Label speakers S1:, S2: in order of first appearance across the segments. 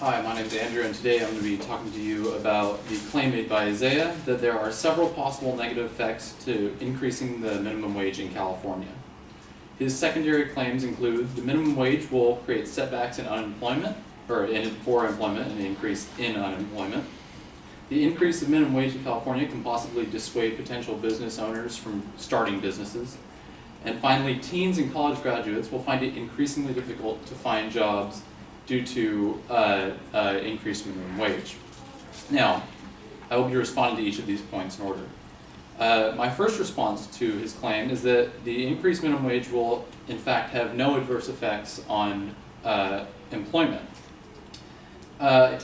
S1: Hi, my name is Andrew, and today I'm going to be talking to you about the claim made by Isaiah that there are several possible negative effects to increasing the minimum wage in California. His secondary claims include the minimum wage will create setbacks in unemployment, for employment, and an increase in unemployment. The increase of minimum wage in California can possibly dissuade potential business owners from starting businesses. And finally, teens and college graduates will find it increasingly difficult to find jobs due to increased minimum wage. Now, I will be responding to each of these points in order. My first response to his claim is that the increased minimum wage will, in fact, have no adverse effects on employment.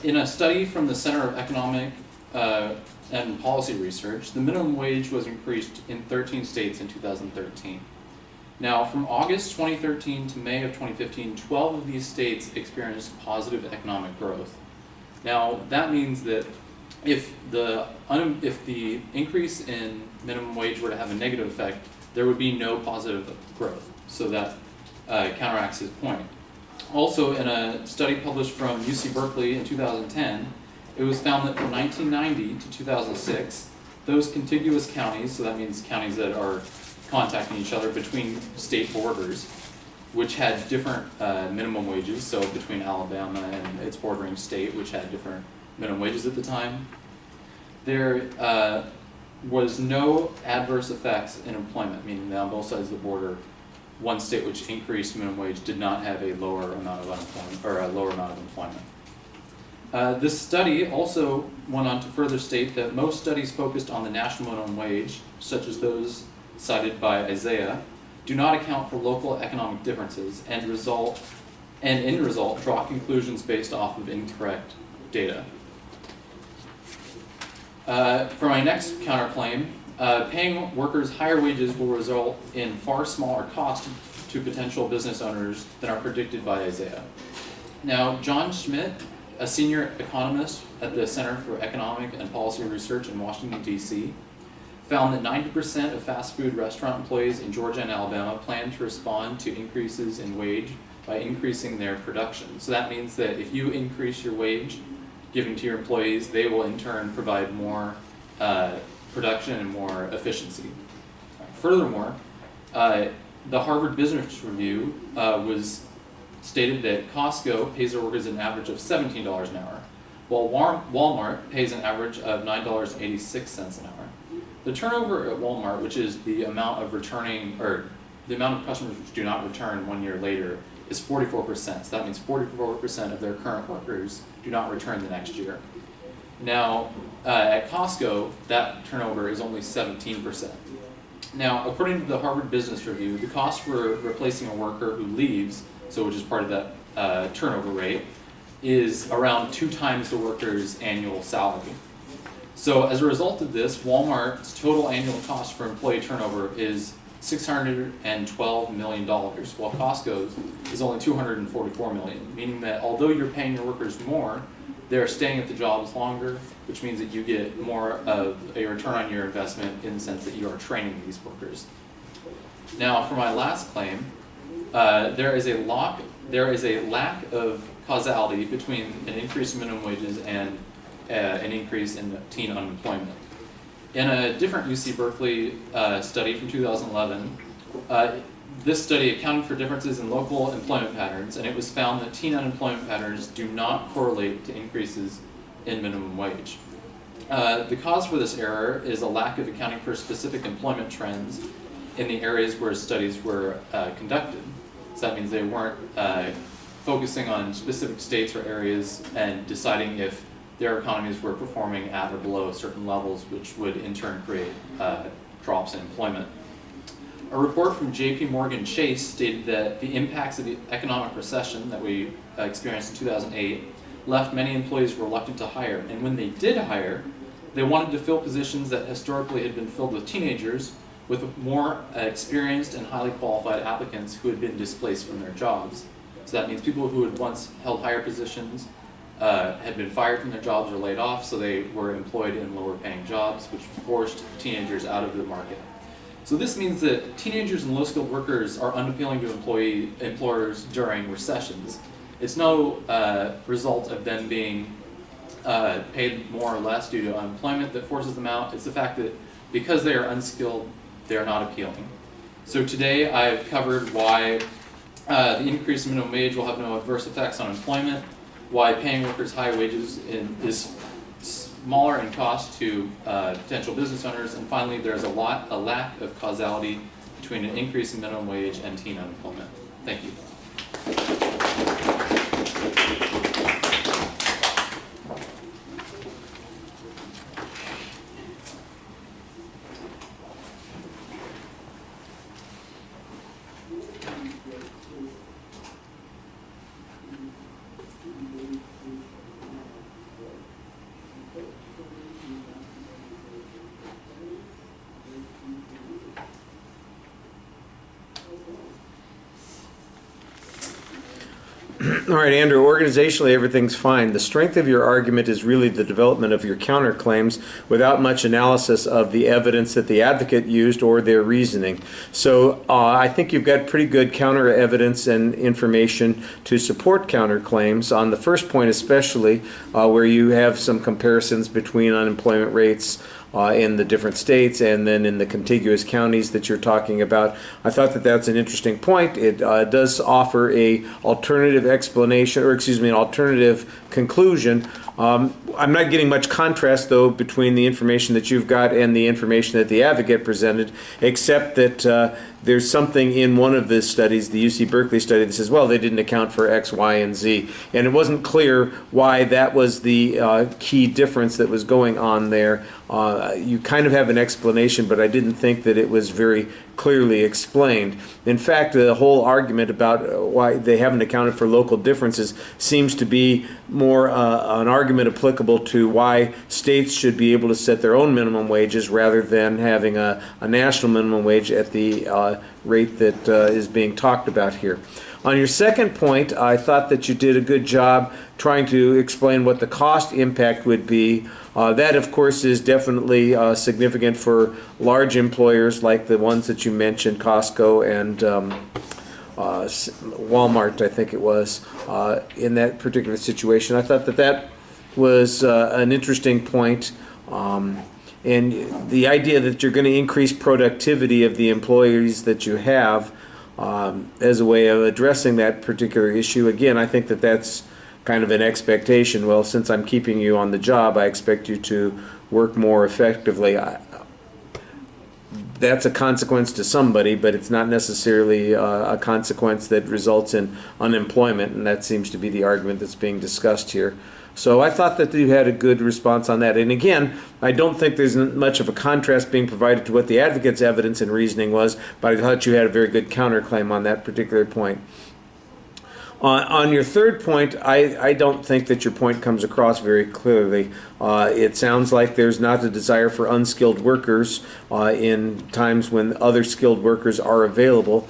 S1: In a study from the Center of Economic and Policy Research, the minimum wage was increased in 13 states in 2013. Now, from August 2013 to May of 2015, 12 of these states experienced positive economic growth. Now, that means that if the increase in minimum wage were to have a negative effect, there would be no positive growth. So that counteracts his point. Also, in a study published from UC Berkeley in 2010, it was found that from 1990 to 2006, those contiguous counties, so that means counties that are contacting each other between state borders, which had different minimum wages, so between Alabama and its bordering state, which had different minimum wages at the time, there was no adverse effects in employment, meaning that on both sides of the border, one state which increased minimum wage did not have a lower amount of unemployment, or a lower amount of employment. This study also went on to further state that most studies focused on the national minimum wage, such as those cited by Isaiah, do not account for local economic differences and in result draw conclusions based off of incorrect data. For my next counterclaim, paying workers higher wages will result in far smaller costs to potential business owners than are predicted by Isaiah. Now, John Schmidt, a senior economist at the Center for Economic and Policy Research in Washington, D.C., found that 90% of fast food restaurant employees in Georgia and Alabama plan to respond to increases in wage by increasing their production. So that means that if you increase your wage given to your employees, they will in turn provide more production and more efficiency. Furthermore, the Harvard Business Review was stated that Costco pays their workers an average of $17 an hour, while Walmart pays an average of $9.86 an hour. The turnover at Walmart, which is the amount of the amount of customers which do not return 1 year later, is 44%. So that means 44% of their current workers do not return the next year. Now, at Costco, that turnover is only 17%. Now, according to the Harvard Business Review, the cost for replacing a worker who leaves, so which is part of that turnover rate, is around 2 times the worker's annual salary. So as a result of this, Walmart's total annual cost for employee turnover is $612 million, while Costco's is only $244 million, meaning that although you're paying your workers more, they're staying at the jobs longer, which means that you get more of a return on your investment in the sense that you are training these workers. Now, for my last claim, there is a lack of causality between an increase in minimum wages and an increase in teen unemployment. In a different UC Berkeley study from 2011, this study accounted for differences in local employment patterns, and it was found that teen unemployment patterns do not correlate to increases in minimum wage. The cause for this error is a lack of accounting for specific employment trends in the areas where studies were conducted. So that means they weren't focusing on specific states or areas and deciding if their economies were performing at or below certain levels, which would in turn create drops in employment. A report from J.P. Morgan Chase stated that the impacts of the economic recession that we experienced in 2008 left many employees reluctant to hire, and when they did hire, they wanted to fill positions that historically had been filled with teenagers with more experienced and highly qualified applicants who had been displaced from their jobs. So that means people who had once held higher positions had been fired from their jobs or laid off, so they were employed in lower paying jobs, which forced teenagers out of the market. So this means that teenagers and low-skilled workers are unappealing to employers during recessions, It's no result of them being paid more or less due to unemployment that forces them out. It's the fact that because they are unskilled, they are not appealing. So today I've covered why the increase in minimum wage will have no adverse effects on employment, why paying workers high wages is smaller in cost to potential business owners, and finally there's a lack of causality between an increase in minimum wage and teen unemployment. Thank you.
S2: All right, Andrew, organizationally everything's fine. The strength of your argument is really the development of your counterclaims without much analysis of the evidence that the advocate used or their reasoning. So I think you've got pretty good counter evidence and information to support counterclaims. On the first point especially, where you have some comparisons between unemployment rates in the different states and then in the contiguous counties that you're talking about. I thought that that's an interesting point. It does offer a alternative explanation, or excuse me, an alternative conclusion. I'm not getting much contrast, though, between the information that you've got and the information that the advocate presented, except that there's something in one of the studies, the UC Berkeley study, that says, well, they didn't account for X, Y, and Z. And it wasn't clear why that was the key difference that was going on there. You kind of have an explanation, but I didn't think that it was very clearly explained. In fact, the whole argument about why they haven't accounted for local differences seems to be more an argument applicable to why states should be able to set their own minimum wages rather than having a national minimum wage at the rate that is being talked about here. On your second point, I thought that you did a good job trying to explain what the cost impact would be. That, of course, is definitely significant for large employers like the ones that you mentioned, Costco and Walmart, I think it was, in that particular situation. I thought that that was an interesting point. And the idea that you're going to increase productivity of the employees that you have as a way of addressing that particular issue, again, I think that that's kind of an expectation. Well, since I'm keeping you on the job, I expect you to work more effectively. That's a consequence to somebody, but it's not necessarily a consequence that results in unemployment, and that seems to be the argument that's being discussed here. So I thought that you had a good response on that. And again, I don't think there's much of a contrast being provided to what the advocate's evidence and reasoning was, but I thought you had a very good counterclaim on that particular point. On your third point, I don't think that your point comes across very clearly. It sounds like there's not a desire for unskilled workers in times when other skilled workers are available.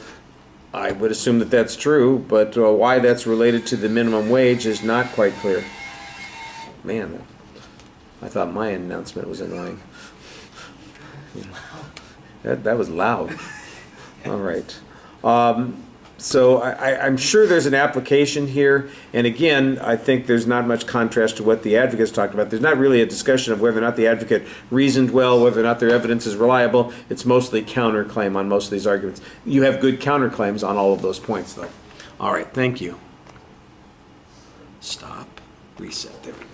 S2: I would assume that that's true, but why that's related to the minimum wage is not quite clear. Man, I thought my announcement was annoying. That was loud. All right. So I'm sure there's an application here, and again, I think there's not much contrast to what the advocates talked about. There's not really a discussion of whether or not the advocate reasoned well, whether or not their evidence is reliable. It's mostly counterclaim on most of these arguments. You have good counterclaims on all of those points, though. All right, thank you. Stop. Reset. There we go.